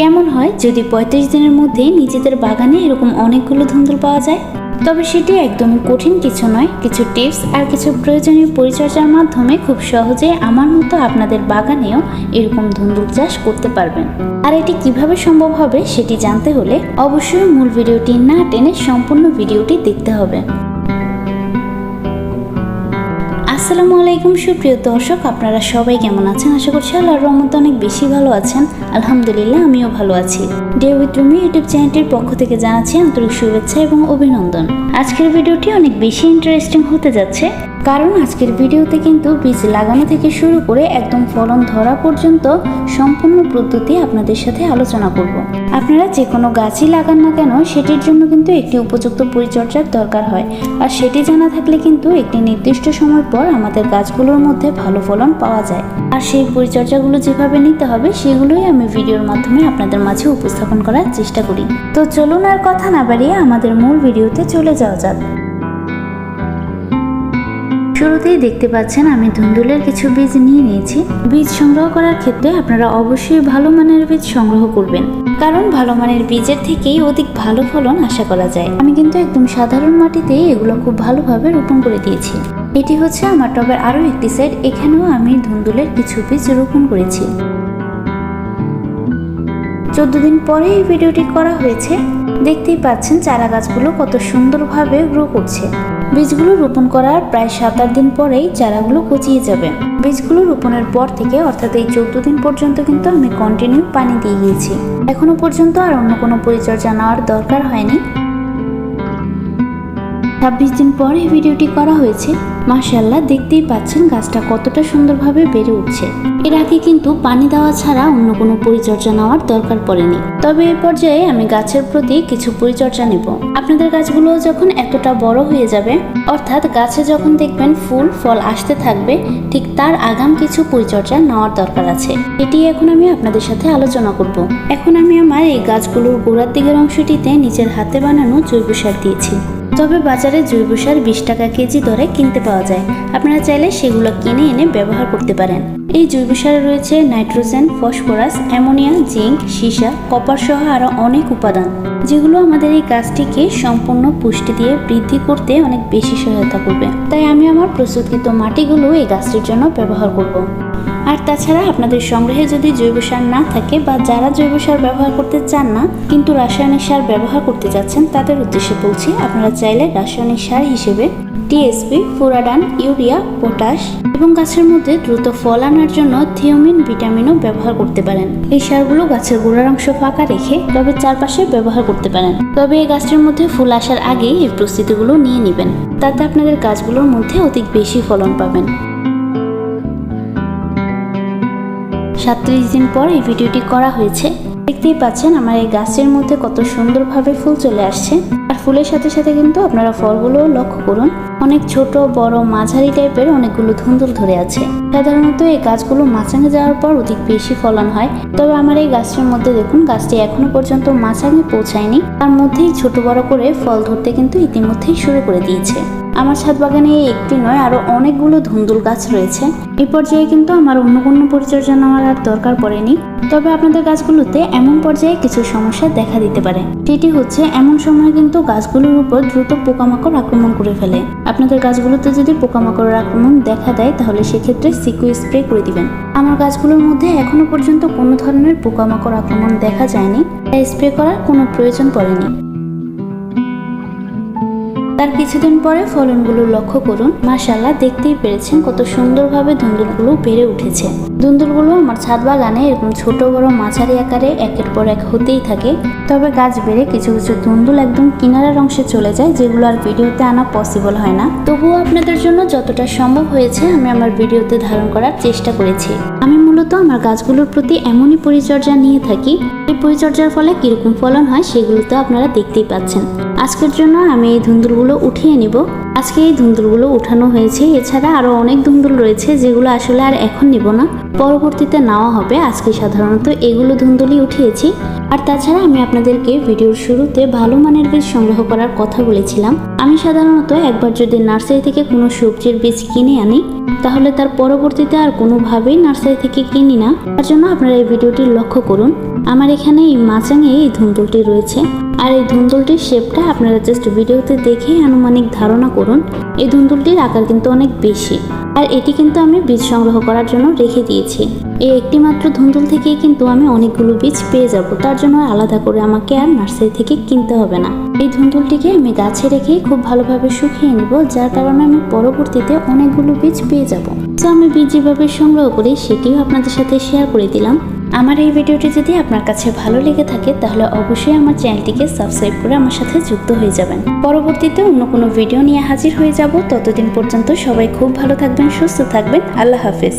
কেমন হয় যদি 35 দিনের মধ্যে নিজেদের বাগানে এরকম অনেকগুলো ধুন্দুল পাওয়া যায়? তবে সেটি একদমই কঠিন কিছু নয়। কিছু টিপস আর কিছু প্রয়োজনীয় পরিচর্যার মাধ্যমে খুব সহজে আমার মতো আপনাদের বাগানেও এরকম ধুন্দুল চাষ করতে পারবেন। আর এটি কিভাবে সম্ভব হবে সেটি জানতে হলে অবশ্যই মূল ভিডিওটি না টেনে সম্পূর্ণ ভিডিওটি দেখতে হবে। আসসালামু আলাইকুম সুপ্রিয় দর্শক, আপনারা সবাই কেমন আছেন? আশা করছি আল্লাহর রহমতে অনেক বেশি ভালো আছেন। আলহামদুলিল্লাহ, আমিও ভালো আছি। ডে উইথ রুমি ইউটিউব চ্যানেলটির পক্ষ থেকে জানাচ্ছি আন্তরিক শুভেচ্ছা এবং অভিনন্দন। আজকের ভিডিওটি অনেক বেশি ইন্টারেস্টিং হতে যাচ্ছে, কারণ আজকের ভিডিওতে কিন্তু বীজ লাগানো থেকে শুরু করে একদম ফলন ধরা পর্যন্ত সম্পূর্ণ পদ্ধতি আপনাদের সাথে আলোচনা করব। আপনারা যে কোনো গাছই লাগান না কেন সেটির জন্য কিন্তু একটি উপযুক্ত পরিচর্যার দরকার হয়, আর সেটি জানা থাকলে কিন্তু একটি নির্দিষ্ট সময় পর আমাদের গাছগুলোর মধ্যে ভালো ফলন পাওয়া যায়। আর সেই পরিচর্যাগুলো যেভাবে নিতে হবে সেগুলোই আমি ভিডিওর মাধ্যমে আপনাদের মাঝে উপস্থাপন করার চেষ্টা করি। তো চলুন আর কথা না বাড়িয়ে আমাদের মূল ভিডিওতে চলে যাওয়া যাক। শুরুতেই দেখতে পাচ্ছেন আমি ধুন্দুলের কিছু বীজ নিয়ে নিয়েছি। বীজ সংগ্রহ করার ক্ষেত্রে আপনারা অবশ্যই ভালো মানের বীজ সংগ্রহ করবেন, কারণ ভালো মানের বীজের থেকেই অধিক ভালো ফলন আশা করা যায়। আমি কিন্তু একদম সাধারণ মাটিতে এগুলো খুব ভালোভাবে রোপণ করে দিয়েছি। এটি হচ্ছে আমার টবের আরো একটি সাইড, এখানেও আমি ধুন্দুলের কিছু বীজ রোপণ করেছি। 14 দিন পরে এই ভিডিওটি করা হয়েছে। দেখতেই পাচ্ছেন চারা গাছগুলো কত সুন্দরভাবে গ্রো করছে। বীজগুলো রোপণ করার প্রায় 7-8 দিন পরেই চারাগুলো গজিয়ে যাবে। বীজগুলো রোপণের পর থেকে অর্থাৎ এই 14 দিন পর্যন্ত কিন্তু আমি কন্টিনিউ পানি দিয়ে গিয়েছি। এখনো পর্যন্ত আর অন্য কোনো পরিচর্যা নেওয়ার দরকার হয়নি। 26 দিন পর এই ভিডিওটি করা হয়েছে। মাশাআল্লাহ, দেখতেই পাচ্ছেন গাছটা কতটা সুন্দরভাবে বেড়ে উঠছে। এর আগে কিন্তু পানি দেওয়া ছাড়া অন্য কোনো পরিচর্যা নেওয়ার দরকার পড়েনি। তবে এই পর্যায়ে আমি গাছের প্রতি কিছু পরিচর্যা নেব। আপনাদের গাছগুলো যখন এতটা বড় হয়ে যাবে, অর্থাৎ গাছে যখন দেখবেন ফুল ফল আসতে থাকবে, ঠিক তার আগাম কিছু পরিচর্যা নেওয়ার দরকার আছে। এটি এখন আমি আপনাদের সাথে আলোচনা করব। এখন আমি আমার এই গাছগুলোর গোড়ার দিকের অংশটিতে নিজের হাতে বানানো জৈব সার দিয়েছি। তবে বাজারে জৈব সার 20 টাকা কেজি দরে কিনতে পাওয়া যায়। আপনারা চাইলে সেগুলো কিনে এনে ব্যবহার করতে পারেন। এই জৈব সারে রয়েছে নাইট্রোজেন, ফসফরাস, অ্যামোনিয়া, জিঙ্ক, সীসা, কপার সহ আরো অনেক উপাদান, যেগুলো আমাদের এই গাছটিকে সম্পূর্ণ পুষ্টি দিয়ে বৃদ্ধি করতে অনেক বেশি সহায়তা করবে। তাই আমি আমার প্রস্তুতকৃত মাটিগুলো এই গাছটির জন্য ব্যবহার করব। আর তাছাড়া আপনাদের সংগ্রহে যদি জৈব সার না থাকে বা যারা জৈব সার ব্যবহার করতে চান না কিন্তু রাসায়নিক সার ব্যবহার করতে যাচ্ছেন, তাদের উদ্দেশ্যে বলছি, আপনারা চাইলে রাসায়নিক সার হিসেবে টিএসপি, ফুরাডান, ইউরিয়া, পটাশ এবং গাছের মধ্যে দ্রুত ফল আনার জন্য থিওমিন ভিটামিনও ব্যবহার করতে পারেন। এই সারগুলো গাছের গোড়ার অংশ ফাঁকা রেখে টবের চারপাশে ব্যবহার করতে পারেন। তবে এই গাছটির মধ্যে ফুল আসার আগেই এই প্রস্তুতিগুলো নিয়ে নেবেন, তাতে আপনাদের গাছগুলোর মধ্যে অধিক বেশি ফলন পাবেন। 37 দিন পর এই ভিডিওটি করা হয়েছে। দেখতেই পাচ্ছেন আমার এই গাছের মধ্যে কত সুন্দরভাবে ফুল চলে আসছে। আর ফুলের সাথে সাথে কিন্তু আপনারা ফলগুলো লক্ষ্য করুন, অনেক ছোট বড় মাঝারি টাইপের অনেকগুলো ধুন্দুল ধরে আছে। সাধারণত এই গাছগুলো মাচাঙে যাওয়ার পর অধিক বেশি ফলন হয়। তবে আমার এই গাছটির মধ্যে দেখুন, গাছটি এখনো পর্যন্ত মাচাঙে পৌঁছায়নি, তার মধ্যেই ছোট বড় করে ফল ধরতে কিন্তু ইতিমধ্যেই শুরু করে দিয়েছে। আমার ছাদ বাগানে একটি নয় আরো অনেকগুলো ধুন্দুল গাছ রয়েছে। এই পর্যায়ে কিন্তু আমার অন্য কোনো পরিচর্যা নেওয়ার আর দরকার পড়েনি। তবে আপনাদের গাছগুলোতে এমন পর্যায়ে কিছু সমস্যা দেখা দিতে পারে। সেটি হচ্ছে, এমন সময় কিন্তু গাছগুলোর উপর দ্রুত পোকামাকড় আক্রমণ করে ফেলে। আপনাদের গাছগুলোতে যদি পোকামাকড়ের আক্রমণ দেখা দেয় তাহলে সেক্ষেত্রে সিকু স্প্রে করে দিবেন। আমার গাছগুলোর মধ্যে এখনো পর্যন্ত কোনো ধরনের পোকামাকড় আক্রমণ দেখা যায়নি, তাই স্প্রে করার কোনো প্রয়োজন পড়েনি। তার কিছুদিন পরে ফলনগুলো লক্ষ্য করুন। মাশাআল্লাহ, দেখতেই পেরেছেন কত সুন্দরভাবে ধুন্দুলগুলো বেড়ে উঠেছে। ধুন্দুলগুলো আমার ছাদ বাগানে এরকম ছোট বড় মাঝারি আকারে একের পর এক হতেই থাকে। তবে গাছ বেড়ে কিছু কিছু ধুন্দুল একদম কিনারার অংশে চলে যায়, যেগুলো আর ভিডিওতে আনা পসিবল হয় না। তবুও আপনাদের জন্য যতটা সম্ভব হয়েছে আমি আমার ভিডিওতে ধারণ করার চেষ্টা করেছি। আমি মূলত আমার গাছগুলোর প্রতি এমনই পরিচর্যা নিয়ে থাকি। এই পরিচর্যার ফলে কিরকম ফলন হয় সেগুলো তো আপনারা দেখতেই পাচ্ছেন। আজকের জন্য আমি এই ধুন্দুলগুলো উঠিয়ে নিব। আজকে এই ধুন্দুলগুলো উঠানো হয়েছে। এছাড়া আরো অনেক ধুন্দুল রয়েছে যেগুলো আসলে আর এখন নিব না, পরবর্তীতে নেওয়া হবে। আজকে সাধারণত এগুলো ধুন্দুলই উঠিয়েছি। আর তাছাড়া আমি আপনাদেরকে ভিডিওর শুরুতে ভালো মানের বীজ সংগ্রহ করার কথা বলেছিলাম। আমি সাধারণত একবার যদি নার্সারি থেকে কোনো সবজির বীজ কিনে আনি তাহলে তার পরবর্তীতে আর কোনোভাবেই নার্সারি থেকে কিনি না। তার জন্য আপনারা এই ভিডিওটি লক্ষ্য করুন। আমার এখানে এই মাচাঙে এই ধুন্দুলটি রয়েছে, আর এই ধুন্দুলটির শেপটা আপনারা জাস্ট ভিডিওতে দেখে আনুমানিক ধারণা করুন। এই ধুন্দুলটির আকার কিন্তু অনেক বেশি, আর এটি কিন্তু আমি বীজ সংগ্রহ করার জন্য রেখে দিয়েছি। এই একটি মাত্র ধুন্দুল থেকেই কিন্তু আমি অনেকগুলো বীজ পেয়ে যাব, তার জন্য আলাদা করে আমাকে আর নার্সারি থেকে কিনতে হবে না। এই ধুন্দুলটিকে আমি গাছে রেখে খুব ভালোভাবে শুকিয়ে নিব, যার কারণে আমি পরবর্তীতে অনেকগুলো বীজ পেয়ে যাব। তো আমি বীজ যেভাবে সংগ্রহ করি সেটিও আপনাদের সাথে শেয়ার করে দিলাম। আমার এই ভিডিওটি যদি আপনার কাছে ভালো লেগে থাকে তাহলে অবশ্যই আমার চ্যানেলটিকে সাবস্ক্রাইব করে আমার সাথে যুক্ত হয়ে যাবেন। পরবর্তীতে অন্য কোনো ভিডিও নিয়ে হাজির হয়ে যাব। ততদিন পর্যন্ত সবাই খুব ভালো থাকবেন, সুস্থ থাকবেন। আল্লাহ হাফেজ।